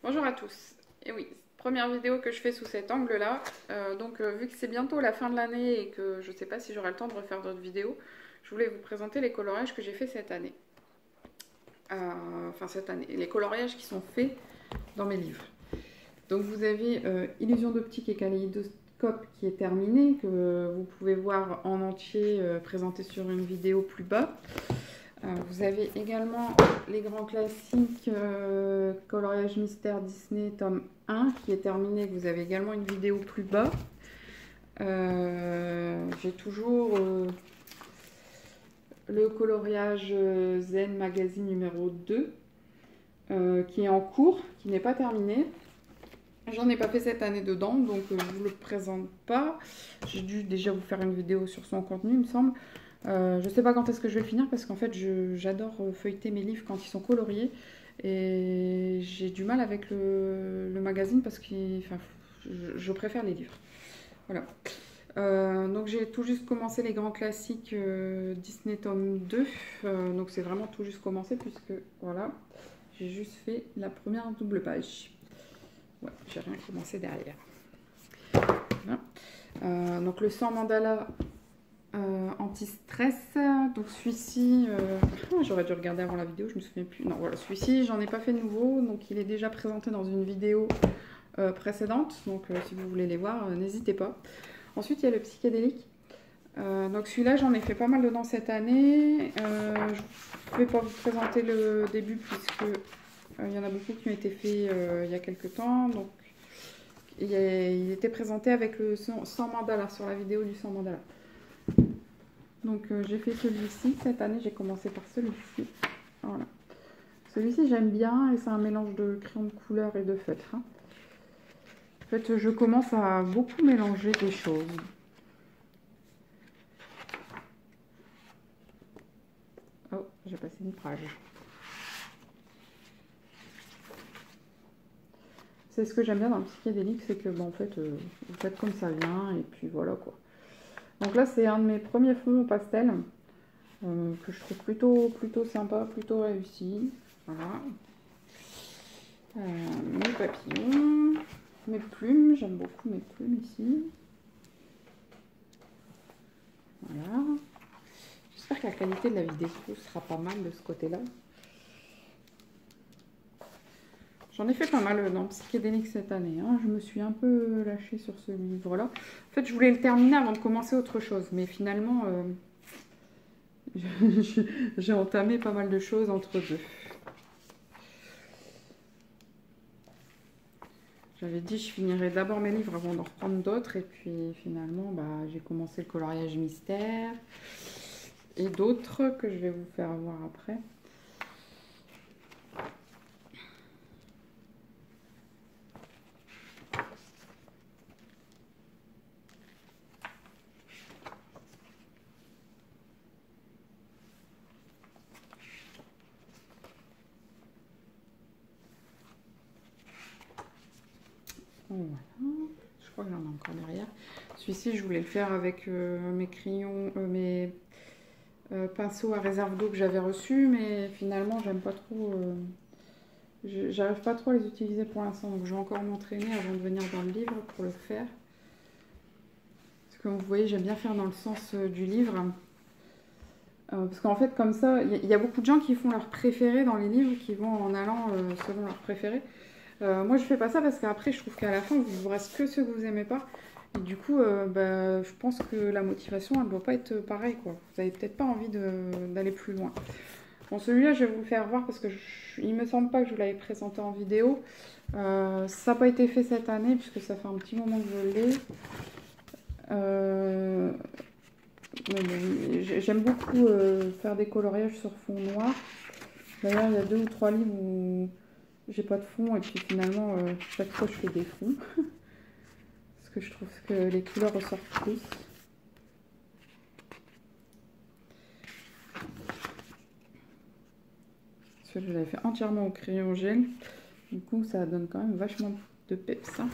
Bonjour à tous. Et oui, première vidéo que je fais sous cet angle-là. Vu que c'est bientôt la fin de l'année et que je ne sais pas si j'aurai le temps de refaire d'autres vidéos, je voulais vous présenter les coloriages que j'ai fait cette année. Les coloriages qui sont faits dans mes livres. Donc vous avez Illusion d'optique et kaléidoscope qui est terminé, que vous pouvez voir en entier présenté sur une vidéo plus bas. Vous avez également les grands classiques coloriage mystère Disney tome 1 qui est terminé, que vous avez également une vidéo plus bas. J'ai toujours le coloriage Zen Magazine numéro 2 qui est en cours, qui n'est pas terminé. J'en ai pas fait cette année dedans, donc je ne vous le présente pas. J'ai dû déjà vous faire une vidéo sur son contenu, il me semble. Je sais pas quand est-ce que je vais le finir parce qu'en fait j'adore feuilleter mes livres quand ils sont coloriés et j'ai du mal avec le magazine parce que je préfère les livres. Voilà. Donc j'ai tout juste commencé les grands classiques Disney tome 2. Donc c'est vraiment tout juste commencé puisque voilà, j'ai juste fait la première double page. Ouais, j'ai rien commencé derrière. Voilà. Donc le 100 mandala anti-stress. Donc celui-ci, j'aurais dû regarder avant la vidéo, je me souviens plus. Non, voilà, celui-ci, j'en ai pas fait de nouveau, donc il est déjà présenté dans une vidéo précédente. Donc si vous voulez les voir, n'hésitez pas. Ensuite, il y a le psychédélique. Donc celui-là, j'en ai fait pas mal dedans cette année. Je ne vais pas vous présenter le début puisque il y en a beaucoup qui ont été faits il y a quelques temps. Donc il était présenté avec le 100 mandala sur la vidéo du 100 mandala. Donc j'ai fait celui-ci. Cette année, j'ai commencé par celui-ci. Voilà. Celui-ci, j'aime bien et c'est un mélange de crayon de couleur et de feutre. En fait, je commence à beaucoup mélanger des choses. Oh, j'ai passé une page. C'est ce que j'aime bien dans le psychédélique, c'est que en fait, vous faites comme ça vient et puis voilà quoi. Donc là, c'est un de mes premiers fonds au pastel que je trouve plutôt sympa, plutôt réussi. Voilà. Mes papillons, mes plumes, j'aime beaucoup mes plumes ici. Voilà. J'espère que la qualité de la vidéo sera pas mal de ce côté-là. J'en ai fait pas mal dans Psychédélique cette année. Hein. Je me suis un peu lâchée sur ce livre-là. En fait, je voulais le terminer avant de commencer autre chose. Mais finalement, j'ai entamé pas mal de choses entre deux. J'avais dit que je finirais d'abord mes livres avant d'en reprendre d'autres. Et puis finalement, j'ai commencé le coloriage mystère. Et d'autres que je vais vous faire voir après. Voilà. Je crois que j'en ai encore derrière. Celui-ci, je voulais le faire avec mes crayons, mes pinceaux à réserve d'eau que j'avais reçus, mais finalement, j'aime pas trop. J'arrive pas trop à les utiliser pour l'instant, donc je vais encore m'entraîner avant de venir dans le livre pour le faire. Parce que comme vous voyez, j'aime bien faire dans le sens du livre. Parce qu'en fait, comme ça, il y a beaucoup de gens qui font leur préféré dans les livres, qui vont en allant selon leur préféré. Moi, je fais pas ça parce qu'après, je trouve qu'à la fin, il vous reste que ceux que vous aimez pas. Et du coup, je pense que la motivation, elle ne doit pas être pareille, quoi. Vous avez peut-être pas envie d'aller plus loin. Bon, celui-là, je vais vous le faire voir parce que il me semble pas que je vous l'avais présenté en vidéo. Ça n'a pas été fait cette année puisque ça fait un petit moment que je l'ai. J'aime beaucoup faire des coloriages sur fond noir. D'ailleurs, il y a 2 ou 3 livres où j'ai pas de fond et puis finalement, chaque fois, je fais des fonds. Parce que je trouve que les couleurs ressortent plus. Celui-là, je l'avais fait entièrement au crayon gel. Du coup, ça donne quand même vachement de peps. Hein.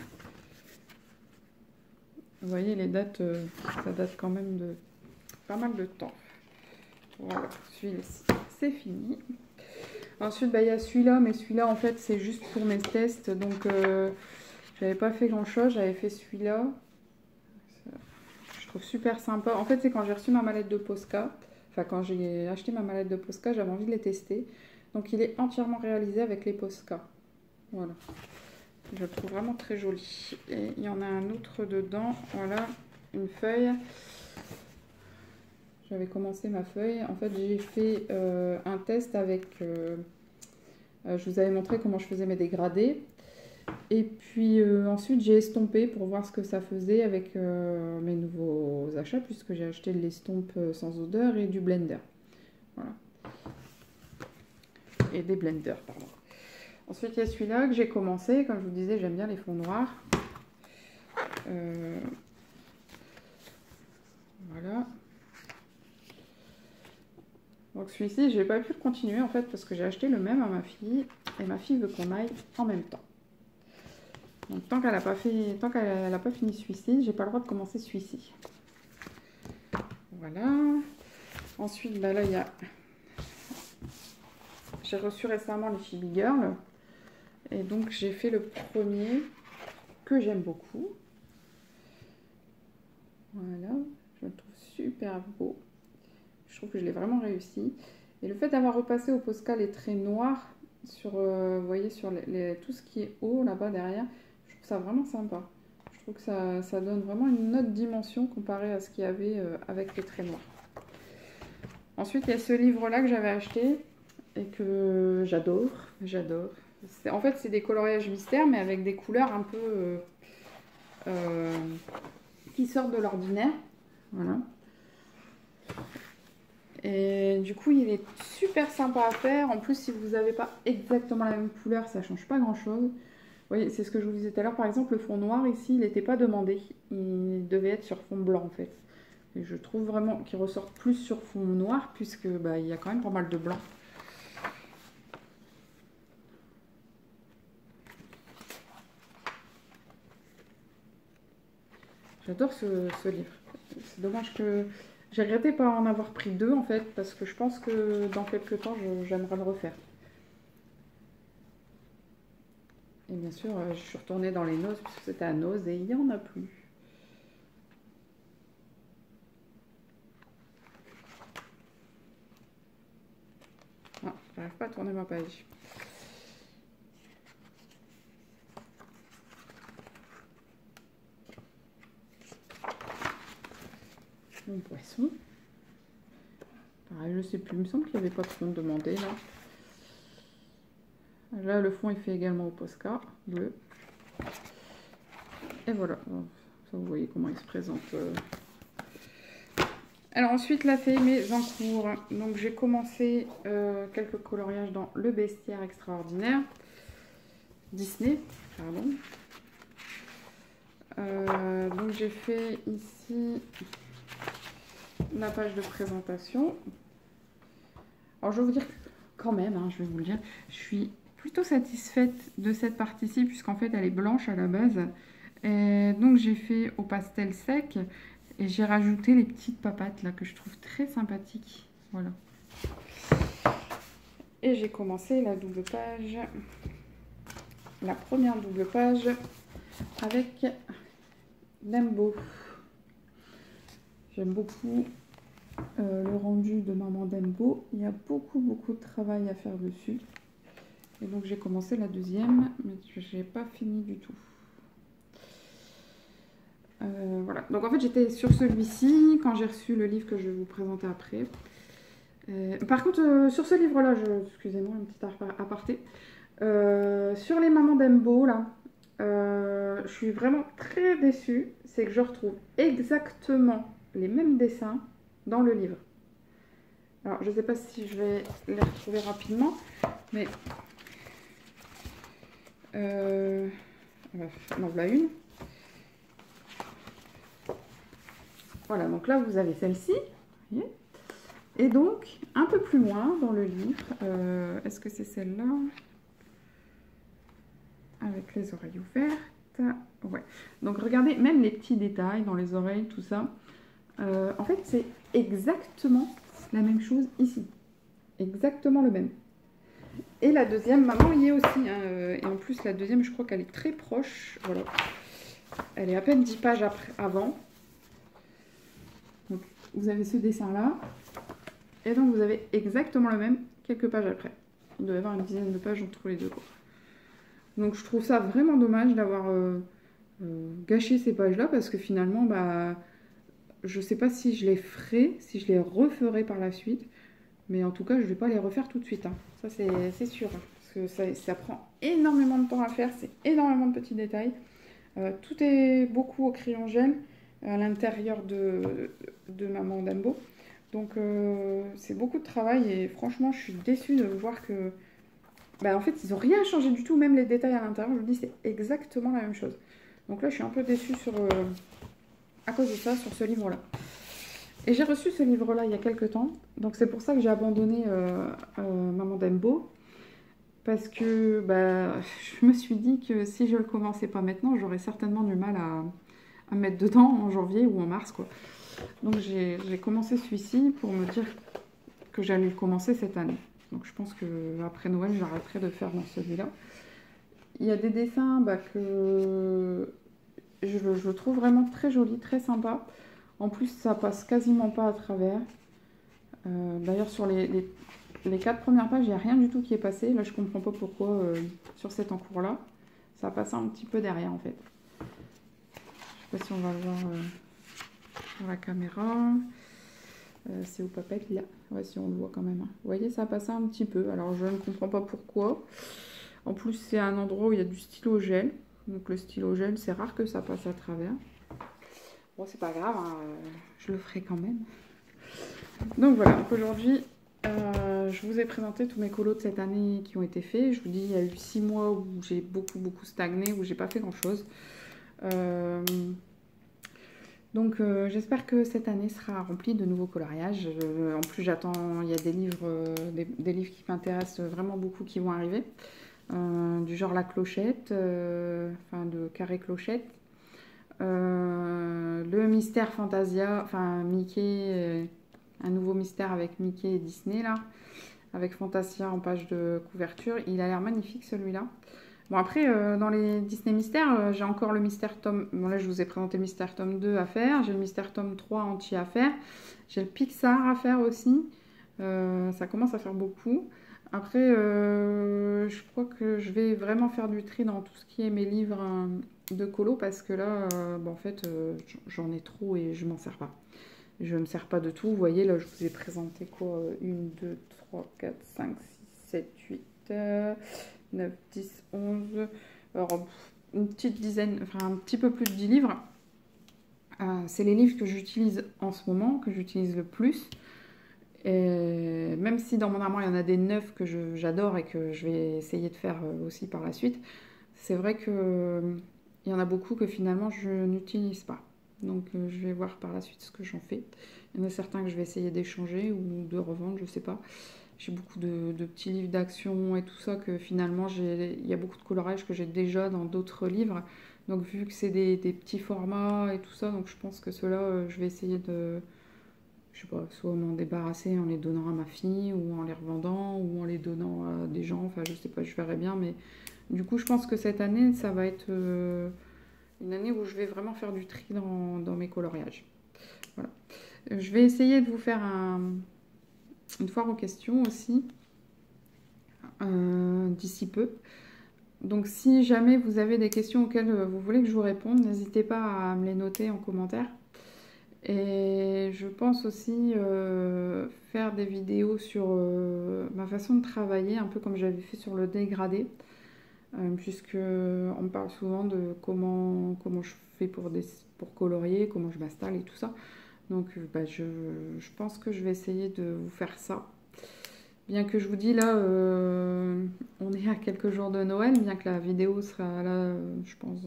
Vous voyez, les dates, ça date quand même de pas mal de temps. Voilà, celui-ci, c'est fini. Ensuite, bah, il y a celui-là, mais celui-là, en fait, c'est juste pour mes tests. Donc, j'avais pas fait grand-chose. J'avais fait celui-là. Je trouve super sympa. En fait, c'est quand j'ai reçu ma mallette de Posca. Enfin, quand j'ai acheté ma mallette de Posca, j'avais envie de les tester. Donc, il est entièrement réalisé avec les Posca. Voilà. Je le trouve vraiment très joli. Et il y en a un autre dedans. Voilà, une feuille. J'avais commencé ma feuille. En fait, j'ai fait un test avec... je vous avais montré comment je faisais mes dégradés. Et puis ensuite, j'ai estompé pour voir ce que ça faisait avec mes nouveaux achats, puisque j'ai acheté de l'estompe sans odeur et du blender. Voilà. Et des blenders, pardon. Ensuite, il y a celui-là que j'ai commencé. Comme je vous disais, j'aime bien les fonds noirs. Voilà. Donc celui-ci, j'ai pas pu le continuer en fait parce que j'ai acheté le même à ma fille et ma fille veut qu'on aille en même temps. Donc tant qu'elle n'a pas fini celui-ci, j'ai pas le droit de commencer celui-ci. Voilà. Ensuite, bah là il y a, j'ai reçu récemment les Chibi Girl et donc j'ai fait le premier que j'aime beaucoup. Voilà, je le trouve super beau. Je trouve que je l'ai vraiment réussi. Et le fait d'avoir repassé au Posca les traits noirs sur, vous voyez, sur tout ce qui est haut là-bas derrière, je trouve ça vraiment sympa. Je trouve que ça donne vraiment une autre dimension comparé à ce qu'il y avait avec les traits noirs. Ensuite, il y a ce livre-là que j'avais acheté et que j'adore. J'adore. En fait, c'est des coloriages mystères, mais avec des couleurs un peu qui sortent de l'ordinaire. Voilà. Et du coup, il est super sympa à faire. En plus, si vous n'avez pas exactement la même couleur, ça ne change pas grand-chose. Vous voyez, c'est ce que je vous disais tout à l'heure. Par exemple, le fond noir, ici, il n'était pas demandé. Il devait être sur fond blanc, en fait. Et je trouve vraiment qu'il ressort plus sur fond noir, puisque bah, il y a quand même pas mal de blanc. J'adore ce livre. C'est dommage que... J'ai regretté pas en avoir pris deux, en fait, parce que je pense que dans quelques temps, j'aimerais le refaire. Et bien sûr, je suis retournée dans les Nozz, puisque c'était à Nozz, et il n'y en a plus. Ah, j'arrive pas à tourner ma page. Mon poisson. Pareil, je sais plus, il me semble qu'il n'y avait pas de fond demandé là. Là, le fond est fait également au Posca bleu. Et voilà, ça vous voyez comment il se présente. Alors ensuite, là, c'est mes encours. Donc j'ai commencé quelques coloriages dans Le Bestiaire Extraordinaire. Disney, pardon. Donc j'ai fait ici la page de présentation. Alors je vais vous dire quand même, hein, je vais vous le dire, je suis plutôt satisfaite de cette partie-ci puisqu'en fait elle est blanche à la base. Et donc j'ai fait au pastel sec et j'ai rajouté les petites papates là que je trouve très sympathiques. Voilà. Et j'ai commencé la double page, la première double page avec Dembo. J'aime beaucoup le rendu de Maman Dembo. Il y a beaucoup de travail à faire dessus. Et donc j'ai commencé la deuxième, mais je n'ai pas fini du tout. Voilà. Donc en fait j'étais sur celui-ci quand j'ai reçu le livre que je vais vous présenter après. Par contre sur ce livre-là, excusez-moi un petit aparté. Sur les Mamans Dembo là, je suis vraiment très déçue. C'est que je retrouve exactement les mêmes dessins dans le livre. Alors, je ne sais pas si je vais les retrouver rapidement, mais en voilà une. Voilà, donc là, vous avez celle-ci. Et donc, un peu plus loin dans le livre, est-ce que c'est celle-là? Avec les oreilles ouvertes. Ouais. Donc, regardez, même les petits détails dans les oreilles, tout ça. En fait, c'est exactement la même chose ici. Exactement le même. Et la deuxième, maman y est aussi. Hein, et en plus, la deuxième, je crois qu'elle est très proche. Voilà. Elle est à peine 10 pages avant. Donc, vous avez ce dessin-là. Et donc, vous avez exactement le même quelques pages après. Il doit y avoir une dizaine de pages entre les deux, quoi. Donc, je trouve ça vraiment dommage d'avoir gâché ces pages-là parce que finalement, bah, je sais pas si je les ferai, si je les referai par la suite. Mais en tout cas, je ne vais pas les refaire tout de suite. Hein. Ça, c'est sûr. Hein, parce que ça prend énormément de temps à faire. C'est énormément de petits détails. Tout est beaucoup au crayon gel à l'intérieur de Maman Dumbo. Donc, c'est beaucoup de travail. Et franchement, je suis déçue de voir que... Bah, en fait, ils n'ont rien changé du tout. Même les détails à l'intérieur, je vous dis, c'est exactement la même chose. Donc là, je suis un peu déçue à cause de ça, sur ce livre-là. Et j'ai reçu ce livre-là il y a quelques temps. Donc c'est pour ça que j'ai abandonné Maman Dumbo. Parce que bah, je me suis dit que si je ne le commençais pas maintenant, j'aurais certainement du mal à me mettre dedans en janvier ou en mars, quoi. Donc j'ai commencé celui-ci pour me dire que j'allais le commencer cette année. Donc je pense qu'après Noël, j'arrêterai de faire dans celui-là. Il y a des dessins que je trouve vraiment très jolis, très sympas. En plus, ça passe quasiment pas à travers. D'ailleurs, sur les 4 premières pages, il n'y a rien du tout qui est passé. Là, je comprends pas pourquoi sur cet encours-là. Ça passe un petit peu derrière, en fait. Je sais pas si on va le voir sur la caméra. C'est au papel, là. Ouais, si on le voit quand même. Hein. Vous voyez, ça a passé un petit peu. Alors, je ne comprends pas pourquoi. En plus, c'est un endroit où il y a du stylo gel. Donc, le stylo gel, c'est rare que ça passe à travers. Bon, c'est pas grave, hein, je le ferai quand même. Donc voilà, donc aujourd'hui, je vous ai présenté tous mes colos de cette année qui ont été faits. Je vous dis, il y a eu 6 mois où j'ai beaucoup stagné, où j'ai pas fait grand chose. Donc j'espère que cette année sera remplie de nouveaux coloriages. En plus, j'attends, il y a des livres, des livres qui m'intéressent vraiment beaucoup qui vont arriver. Du genre La Clochette, enfin de Carré Clochette. Le mystère Fantasia, enfin Mickey, un nouveau mystère avec Mickey et Disney là, avec Fantasia en page de couverture. Il a l'air magnifique celui-là. Bon après, dans les Disney mystères, j'ai encore le mystère tome... Bon là je vous ai présenté le mystère tome 2 à faire, j'ai le mystère tome 3 entier à faire, j'ai le Pixar à faire aussi, ça commence à faire beaucoup. Après, je crois que je vais vraiment faire du tri dans tout ce qui est mes livres de colo parce que là, en fait, j'en ai trop et je m'en sers pas. Je ne me sers pas de tout. Vous voyez, là, je vous ai présenté quoi 1, 2, 3, 4, 5, 6, 7, 8, 9, 10, 11. Alors, une petite dizaine, enfin un petit peu plus de 10 livres. C'est les livres que j'utilise en ce moment, que j'utilise le plus. Et même si dans mon armoire il y en a des neufs que j'adore et que je vais essayer de faire aussi par la suite, c'est vrai que il y en a beaucoup que finalement je n'utilise pas. Donc je vais voir par la suite ce que j'en fais. Il y en a certains que je vais essayer d'échanger ou de revendre, je sais pas. J'ai beaucoup de petits livres d'action et tout ça que finalement il y a beaucoup de coloriage que j'ai déjà dans d'autres livres. Donc vu que c'est des petits formats et tout ça, donc je pense que ceux-là je vais essayer de... Je sais pas, soit m'en débarrasser en les donnant à ma fille, ou en les revendant, ou en les donnant à des gens, enfin je sais pas, je verrai bien, mais du coup je pense que cette année, ça va être une année où je vais vraiment faire du tri dans mes coloriages. Voilà. Je vais essayer de vous faire une foire aux questions aussi, d'ici peu. Donc si jamais vous avez des questions auxquelles vous voulez que je vous réponde, n'hésitez pas à me les noter en commentaire. Et je pense aussi faire des vidéos sur ma façon de travailler, un peu comme j'avais fait sur le dégradé, puisque on me parle souvent de comment je fais pour colorier, comment je m'installe et tout ça. Donc je pense que je vais essayer de vous faire ça. Bien que je vous dis là, on est à quelques jours de Noël, bien que la vidéo sera là, je pense,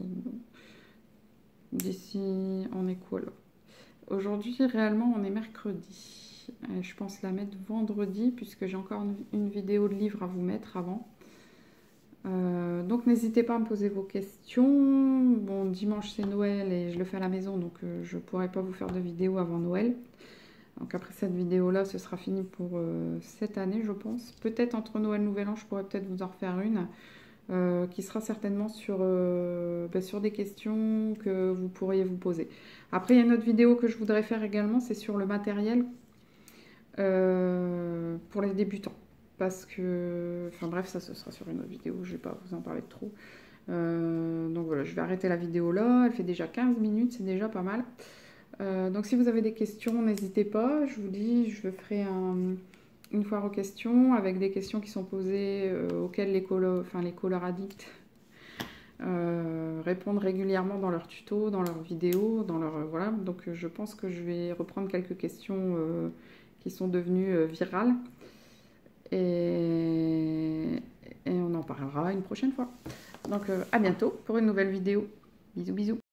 d'ici, on est quoi là? Aujourd'hui, réellement, on est mercredi. Je pense la mettre vendredi, puisque j'ai encore une vidéo de livre à vous mettre avant. Donc, n'hésitez pas à me poser vos questions. Bon, dimanche, c'est Noël et je le fais à la maison, donc je ne pourrai pas vous faire de vidéo avant Noël. Donc après cette vidéo-là, ce sera fini pour cette année, je pense. Peut-être entre Noël et Nouvel An, je pourrais peut-être vous en refaire une. Qui sera certainement sur des questions que vous pourriez vous poser. Après, il y a une autre vidéo que je voudrais faire également, c'est sur le matériel pour les débutants. Parce que, enfin bref, ça ce sera sur une autre vidéo, je ne vais pas vous en parler trop. Donc voilà, je vais arrêter la vidéo là, elle fait déjà 15 minutes, c'est déjà pas mal. Donc si vous avez des questions, n'hésitez pas, je vous dis, je ferai une foire aux questions avec des questions qui sont posées auxquelles les color addicts répondent régulièrement dans leurs tutos, dans leurs vidéos, dans leur voilà. Donc je pense que je vais reprendre quelques questions qui sont devenues virales et on en parlera une prochaine fois. Donc à bientôt pour une nouvelle vidéo. Bisous bisous.